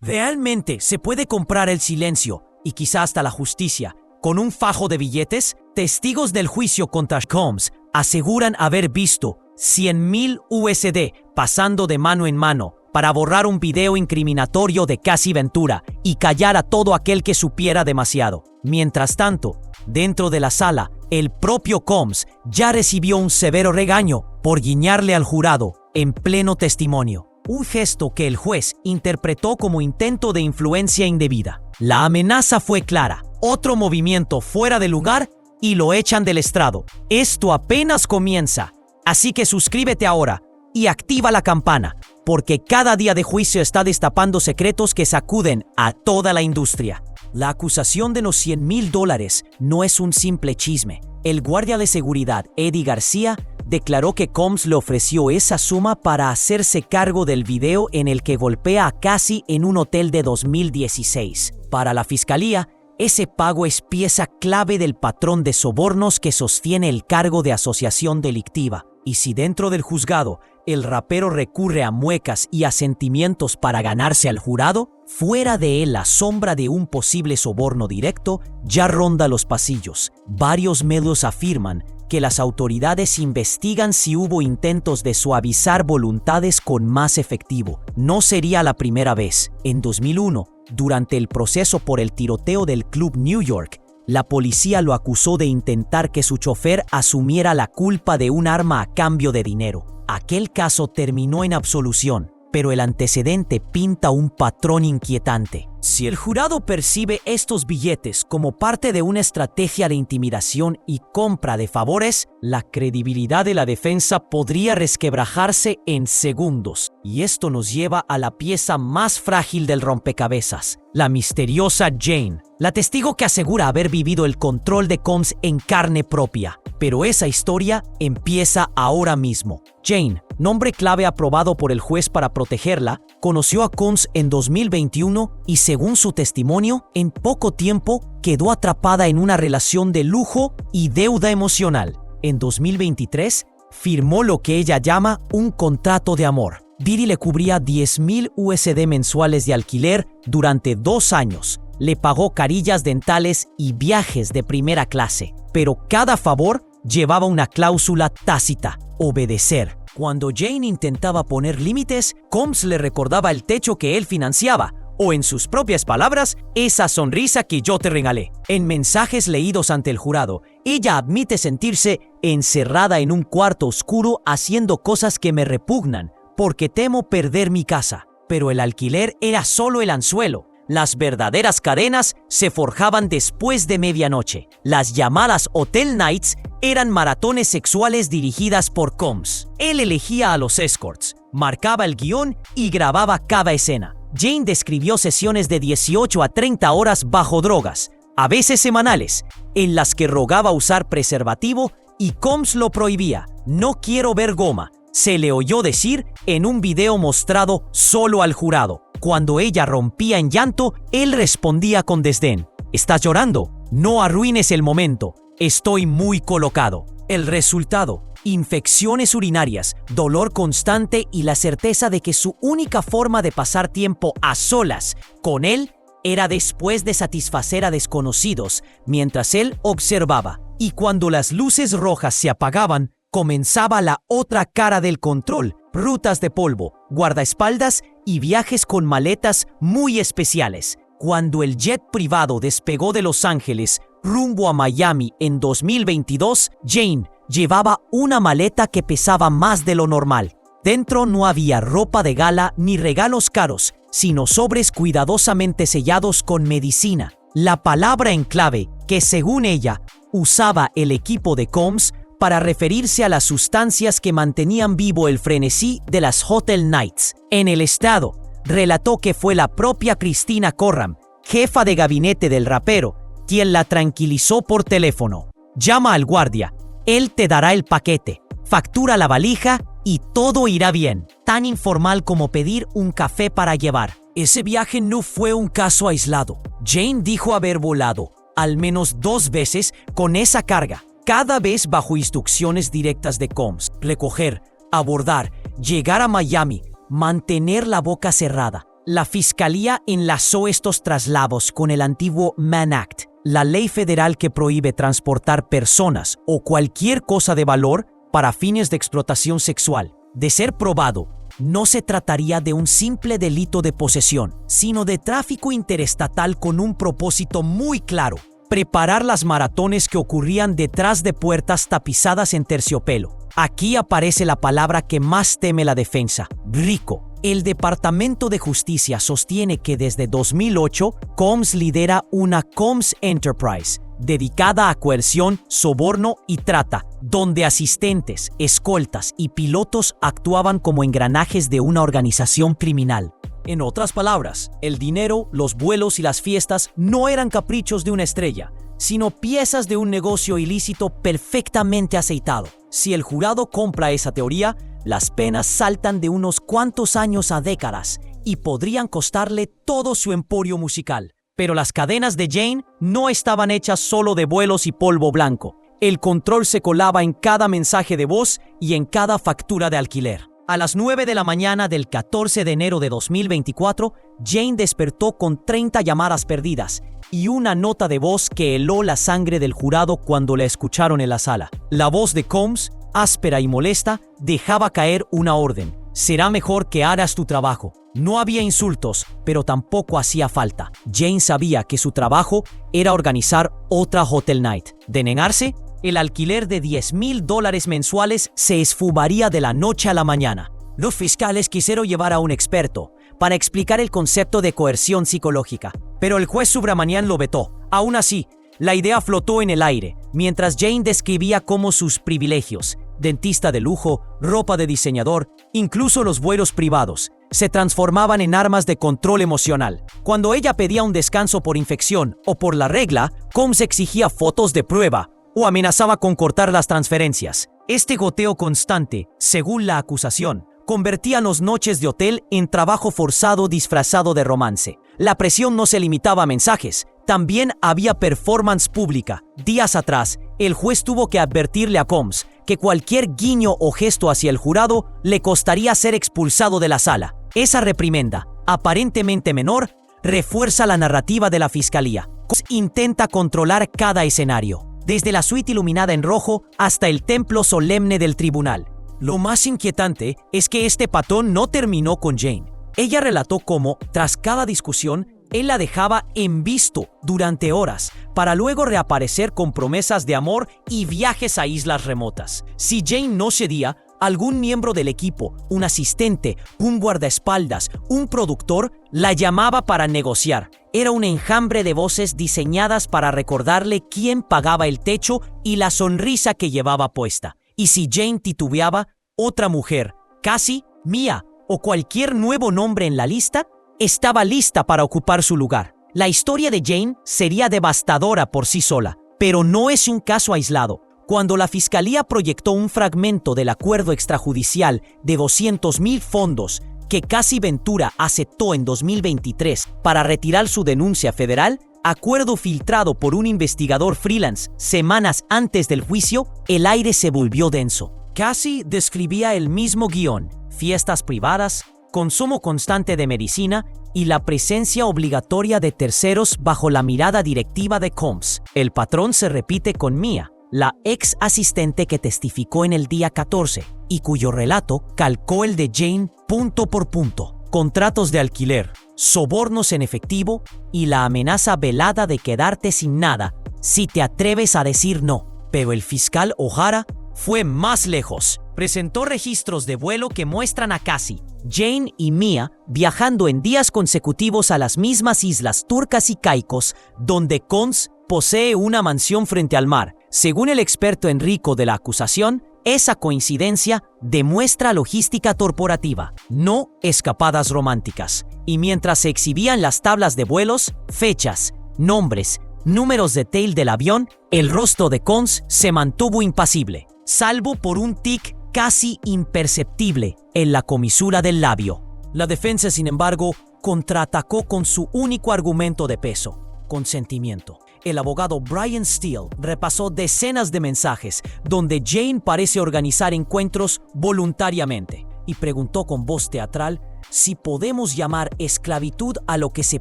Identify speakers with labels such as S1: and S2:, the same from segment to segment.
S1: ¿Realmente se puede comprar el silencio y quizá hasta la justicia con un fajo de billetes? Testigos del juicio contra Combs aseguran haber visto 100,000 USD pasando de mano en mano para borrar un video incriminatorio de Cassie Ventura y callar a todo aquel que supiera demasiado. Mientras tanto, dentro de la sala, el propio Combs ya recibió un severo regaño por guiñarle al jurado en pleno testimonio. Un gesto que el juez interpretó como intento de influencia indebida. La amenaza fue clara. Otro movimiento fuera de lugar y lo echan del estrado. Esto apenas comienza. Así que suscríbete ahora y activa la campana, porque cada día de juicio está destapando secretos que sacuden a toda la industria. La acusación de los $100,000 no es un simple chisme. El guardia de seguridad, Eddie García, declaró que Combs le ofreció esa suma para hacerse cargo del video en el que golpea a Cassie en un hotel de 2016. Para la fiscalía, ese pago es pieza clave del patrón de sobornos que sostiene el cargo de asociación delictiva. Y si dentro del juzgado el rapero recurre a muecas y asentimientos para ganarse al jurado, fuera de él la sombra de un posible soborno directo ya ronda los pasillos. Varios medios afirman que las autoridades investigan si hubo intentos de suavizar voluntades con más efectivo. No sería la primera vez. En 2001, durante el proceso por el tiroteo del Club New York, la policía lo acusó de intentar que su chofer asumiera la culpa de un arma a cambio de dinero. Aquel caso terminó en absolución, pero el antecedente pinta un patrón inquietante. Si el jurado percibe estos billetes como parte de una estrategia de intimidación y compra de favores, la credibilidad de la defensa podría resquebrajarse en segundos. Y esto nos lleva a la pieza más frágil del rompecabezas, la misteriosa Jane, la testigo que asegura haber vivido el control de Combs en carne propia. Pero esa historia empieza ahora mismo. Jane, nombre clave aprobado por el juez para protegerla, conoció a Combs en 2021 y según su testimonio, en poco tiempo quedó atrapada en una relación de lujo y deuda emocional. En 2023, firmó lo que ella llama un contrato de amor. Diddy le cubría 10,000 USD mensuales de alquiler durante 2 años. Le pagó carillas dentales y viajes de primera clase. Pero cada favor llevaba una cláusula tácita: obedecer. Cuando Jane intentaba poner límites, Combs le recordaba el techo que él financiaba, o en sus propias palabras, esa sonrisa que yo te regalé. En mensajes leídos ante el jurado, ella admite sentirse encerrada en un cuarto oscuro haciendo cosas que me repugnan, porque temo perder mi casa. Pero el alquiler era solo el anzuelo. Las verdaderas cadenas se forjaban después de medianoche. Las llamadas Hotel Nights eran maratones sexuales dirigidas por Combs. Él elegía a los escorts, marcaba el guión y grababa cada escena. Jane describió sesiones de 18 a 30 horas bajo drogas, a veces semanales, en las que rogaba usar preservativo y Combs lo prohibía. No quiero ver goma, se le oyó decir en un video mostrado solo al jurado. Cuando ella rompía en llanto, él respondía con desdén: ¿estás llorando? No arruines el momento, estoy muy colocado. El resultado: infecciones urinarias, dolor constante y la certeza de que su única forma de pasar tiempo a solas con él era después de satisfacer a desconocidos mientras él observaba. Y cuando las luces rojas se apagaban, comenzaba la otra cara del control: rutas de polvo, guardaespaldas y viajes con maletas muy especiales. Cuando el jet privado despegó de Los Ángeles rumbo a Miami en 2022, Jane llevaba una maleta que pesaba más de lo normal. Dentro no había ropa de gala ni regalos caros, sino sobres cuidadosamente sellados con medicina. La palabra en clave que, según ella, usaba el equipo de Combs para referirse a las sustancias que mantenían vivo el frenesí de las Hotel Nights. En el estado, relató que fue la propia Christina Corram, jefa de gabinete del rapero, quien la tranquilizó por teléfono: llama al guardia, él te dará el paquete, factura la valija y todo irá bien. Tan informal como pedir un café para llevar. Ese viaje no fue un caso aislado. Jane dijo haber volado al menos 2 veces con esa carga, cada vez bajo instrucciones directas de Combs: recoger, abordar, llegar a Miami, mantener la boca cerrada. La fiscalía enlazó estos traslados con el antiguo Mann Act, la ley federal que prohíbe transportar personas o cualquier cosa de valor para fines de explotación sexual. De ser probado, no se trataría de un simple delito de posesión, sino de tráfico interestatal con un propósito muy claro: preparar las maratones que ocurrían detrás de puertas tapizadas en terciopelo. Aquí aparece la palabra que más teme la defensa: rico. El Departamento de Justicia sostiene que desde 2008, Combs lidera una Combs Enterprise dedicada a coerción, soborno y trata, donde asistentes, escoltas y pilotos actuaban como engranajes de una organización criminal. En otras palabras, el dinero, los vuelos y las fiestas no eran caprichos de una estrella, sino piezas de un negocio ilícito perfectamente aceitado. Si el jurado compra esa teoría, las penas saltan de unos cuantos años a décadas y podrían costarle todo su emporio musical. Pero las cadenas de Jane no estaban hechas solo de vuelos y polvo blanco. El control se colaba en cada mensaje de voz y en cada factura de alquiler. A las 9 de la mañana del 14 de enero de 2024, Jane despertó con 30 llamadas perdidas y una nota de voz que heló la sangre del jurado cuando la escucharon en la sala. La voz de Combs, áspera y molesta, dejaba caer una orden: será mejor que hagas tu trabajo. No había insultos, pero tampoco hacía falta. Jane sabía que su trabajo era organizar otra Hotel Night. De negarse, el alquiler de $10,000 mensuales se esfumaría de la noche a la mañana. Los fiscales quisieron llevar a un experto para explicar el concepto de coerción psicológica, pero el juez Subramanian lo vetó. Aún así, la idea flotó en el aire, mientras Jane describía cómo sus privilegios, dentista de lujo, ropa de diseñador, incluso los vuelos privados, se transformaban en armas de control emocional. Cuando ella pedía un descanso por infección o por la regla, Combs exigía fotos de prueba o amenazaba con cortar las transferencias. Este goteo constante, según la acusación, convertía las noches de hotel en trabajo forzado disfrazado de romance. La presión no se limitaba a mensajes, también había performance pública. Días atrás, el juez tuvo que advertirle a Combs que cualquier guiño o gesto hacia el jurado le costaría ser expulsado de la sala. Esa reprimenda, aparentemente menor, refuerza la narrativa de la fiscalía. Combs intenta controlar cada escenario, desde la suite iluminada en rojo hasta el templo solemne del tribunal. Lo más inquietante es que este patrón no terminó con Jane. Ella relató cómo, tras cada discusión, él la dejaba en visto durante horas, para luego reaparecer con promesas de amor y viajes a islas remotas. Si Jane no cedía, algún miembro del equipo, un asistente, un guardaespaldas, un productor, la llamaba para negociar. Era un enjambre de voces diseñadas para recordarle quién pagaba el techo y la sonrisa que llevaba puesta. Y si Jane titubeaba, otra mujer, Cassie, Mia o cualquier nuevo nombre en la lista, estaba lista para ocupar su lugar. La historia de Jane sería devastadora por sí sola, pero no es un caso aislado. Cuando la fiscalía proyectó un fragmento del acuerdo extrajudicial de $200,000 fondos que Cassie Ventura aceptó en 2023 para retirar su denuncia federal, acuerdo filtrado por un investigador freelance semanas antes del juicio, el aire se volvió denso. Cassie describía el mismo guión: fiestas privadas, consumo constante de medicina y la presencia obligatoria de terceros bajo la mirada directiva de Combs. El patrón se repite con Mia, la ex asistente que testificó en el día 14 y cuyo relato calcó el de Jane punto por punto. Contratos de alquiler, sobornos en efectivo y la amenaza velada de quedarte sin nada si te atreves a decir no. Pero el fiscal O'Hara fue más lejos. Presentó registros de vuelo que muestran a Cassie, Jane y Mia viajando en días consecutivos a las mismas islas Turcas y Caicos, donde Combs posee una mansión frente al mar. Según el experto Enrico de la acusación, esa coincidencia demuestra logística corporativa, no escapadas románticas. Y mientras se exhibían las tablas de vuelos, fechas, nombres, números de tail del avión, el rostro de Combs se mantuvo impasible, salvo por un tic casi imperceptible en la comisura del labio. La defensa, sin embargo, contraatacó con su único argumento de peso: consentimiento. El abogado Brian Steele repasó decenas de mensajes donde Jane parece organizar encuentros voluntariamente y preguntó con voz teatral si podemos llamar esclavitud a lo que se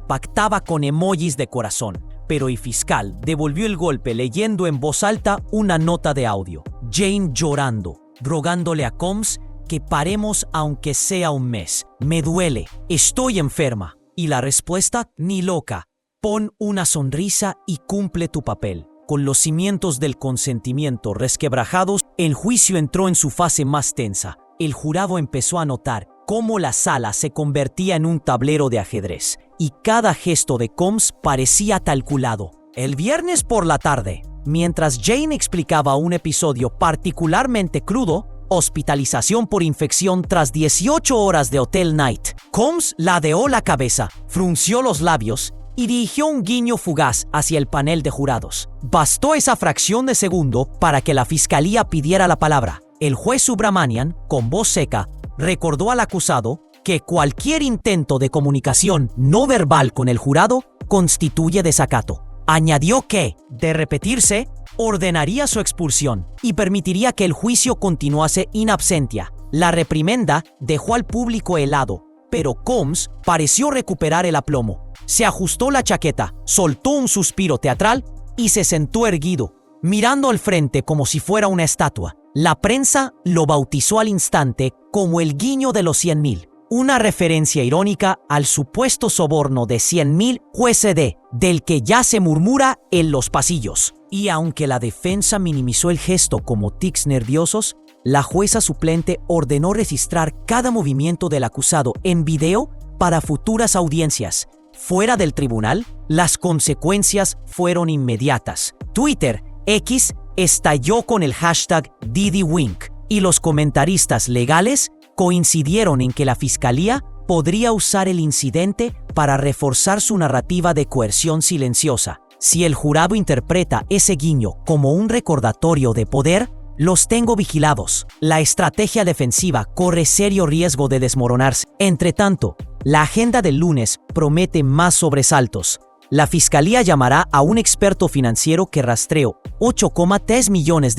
S1: pactaba con emojis de corazón. Pero el fiscal devolvió el golpe leyendo en voz alta una nota de audio. Jane llorando, rogándole a Combs que paremos aunque sea un mes. Me duele, estoy enferma. Y la respuesta, ni loca. Pon una sonrisa y cumple tu papel. Con los cimientos del consentimiento resquebrajados, el juicio entró en su fase más tensa. El jurado empezó a notar cómo la sala se convertía en un tablero de ajedrez, y cada gesto de Combs parecía calculado. El viernes por la tarde, mientras Jane explicaba un episodio particularmente crudo, hospitalización por infección tras 18 horas de Hotel Night, Combs ladeó la cabeza, frunció los labios y dirigió un guiño fugaz hacia el panel de jurados. Bastó esa fracción de segundo para que la fiscalía pidiera la palabra. El juez Subramanian, con voz seca, recordó al acusado que cualquier intento de comunicación no verbal con el jurado constituye desacato. Añadió que, de repetirse, ordenaría su expulsión y permitiría que el juicio continuase in absentia. La reprimenda dejó al público helado, pero Combs pareció recuperar el aplomo. Se ajustó la chaqueta, soltó un suspiro teatral y se sentó erguido, mirando al frente como si fuera una estatua. La prensa lo bautizó al instante como el guiño de los 100,000, una referencia irónica al supuesto soborno de 100,000 USD, del que ya se murmura en los pasillos. Y aunque la defensa minimizó el gesto como tics nerviosos, la jueza suplente ordenó registrar cada movimiento del acusado en video para futuras audiencias. Fuera del tribunal, las consecuencias fueron inmediatas. Twitter, X, estalló con el hashtag DidiWink, y los comentaristas legales coincidieron en que la fiscalía podría usar el incidente para reforzar su narrativa de coerción silenciosa. Si el jurado interpreta ese guiño como un recordatorio de poder, los tengo vigilados. La estrategia defensiva corre serio riesgo de desmoronarse. Entretanto, la agenda del lunes promete más sobresaltos. La fiscalía llamará a un experto financiero que rastreó $8,3 millones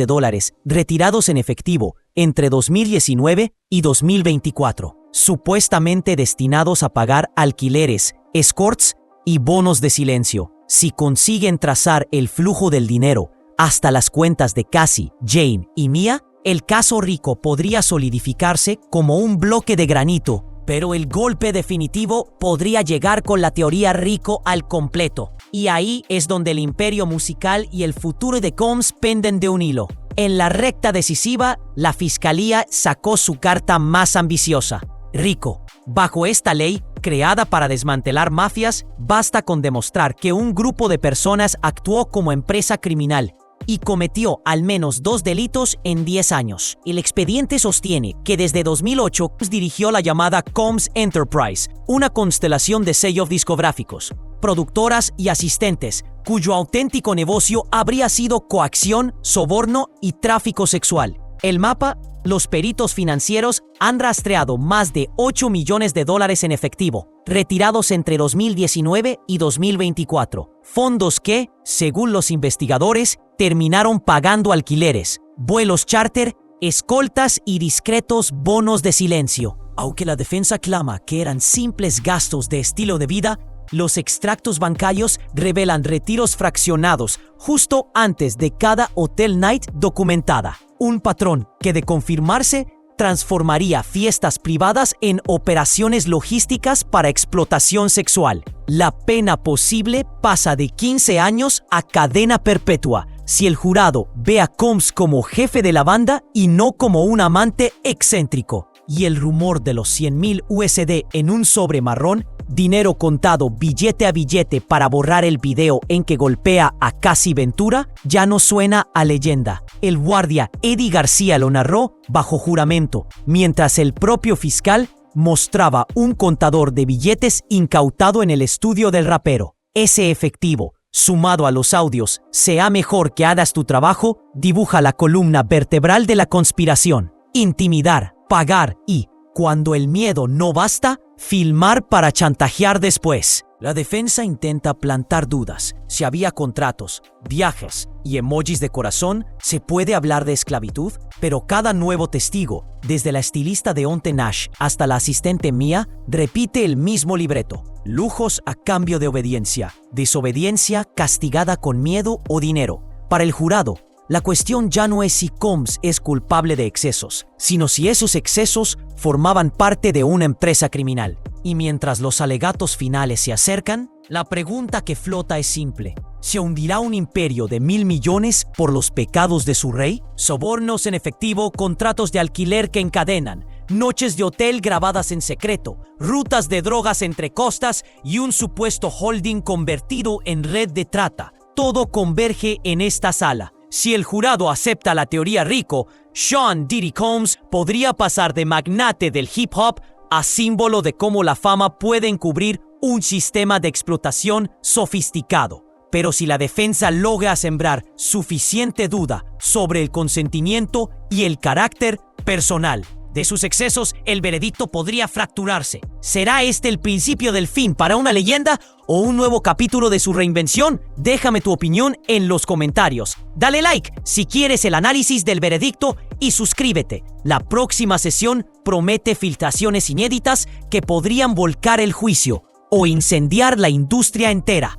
S1: retirados en efectivo entre 2019 y 2024, supuestamente destinados a pagar alquileres, escorts y bonos de silencio. Si consiguen trazar el flujo del dinero hasta las cuentas de Cassie, Jane y Mia, el caso Rico podría solidificarse como un bloque de granito. Pero el golpe definitivo podría llegar con la teoría Rico al completo. Y ahí es donde el imperio musical y el futuro de Combs penden de un hilo. En la recta decisiva, la fiscalía sacó su carta más ambiciosa. Rico. Bajo esta ley, creada para desmantelar mafias, basta con demostrar que un grupo de personas actuó como empresa criminal y cometió al menos 2 delitos en 10 años. El expediente sostiene que desde 2008 dirigió la llamada Combs Enterprise, una constelación de sellos discográficos, productoras y asistentes, cuyo auténtico negocio habría sido coacción, soborno y tráfico sexual. El mapa, los peritos financieros han rastreado más de $8 millones en efectivo, retirados entre 2019 y 2024. Fondos que, según los investigadores, terminaron pagando alquileres, vuelos charter, escoltas y discretos bonos de silencio. Aunque la defensa clama que eran simples gastos de estilo de vida, los extractos bancarios revelan retiros fraccionados justo antes de cada Hotel Night documentada. Un patrón que, de confirmarse, transformaría fiestas privadas en operaciones logísticas para explotación sexual. La pena posible pasa de 15 años a cadena perpetua si el jurado ve a Combs como jefe de la banda y no como un amante excéntrico. Y el rumor de los 100,000 USD en un sobre marrón, dinero contado billete a billete para borrar el video en que golpea a Cassie Ventura, ya no suena a leyenda. El guardia Eddie García lo narró bajo juramento, mientras el propio fiscal mostraba un contador de billetes incautado en el estudio del rapero. Ese efectivo, sumado a los audios "sea mejor que hagas tu trabajo", dibuja la columna vertebral de la conspiración. Intimidar, pagar y, cuando el miedo no basta, filmar para chantajear después. La defensa intenta plantar dudas si había contratos, viajes y emojis de corazón, se puede hablar de esclavitud, pero cada nuevo testigo, desde la estilista de Deontay Nash hasta la asistente Mia, repite el mismo libreto. Lujos a cambio de obediencia, desobediencia castigada con miedo o dinero. Para el jurado, la cuestión ya no es si Combs es culpable de excesos, sino si esos excesos formaban parte de una empresa criminal. Y mientras los alegatos finales se acercan, la pregunta que flota es simple. ¿Se hundirá un imperio de 1.000 millones por los pecados de su rey? Sobornos en efectivo, contratos de alquiler que encadenan, noches de hotel grabadas en secreto, rutas de drogas entre costas y un supuesto holding convertido en red de trata. Todo converge en esta sala. Si el jurado acepta la teoría rico, Sean Diddy Combs podría pasar de magnate del hip hop a símbolo de cómo la fama puede encubrir un sistema de explotación sofisticado. Pero si la defensa logra sembrar suficiente duda sobre el consentimiento y el carácter personal de sus excesos, el veredicto podría fracturarse. ¿Será este el principio del fin para una leyenda o un nuevo capítulo de su reinvención? Déjame tu opinión en los comentarios. Dale like si quieres el análisis del veredicto y suscríbete. La próxima sesión promete filtraciones inéditas que podrían volcar el juicio o incendiar la industria entera.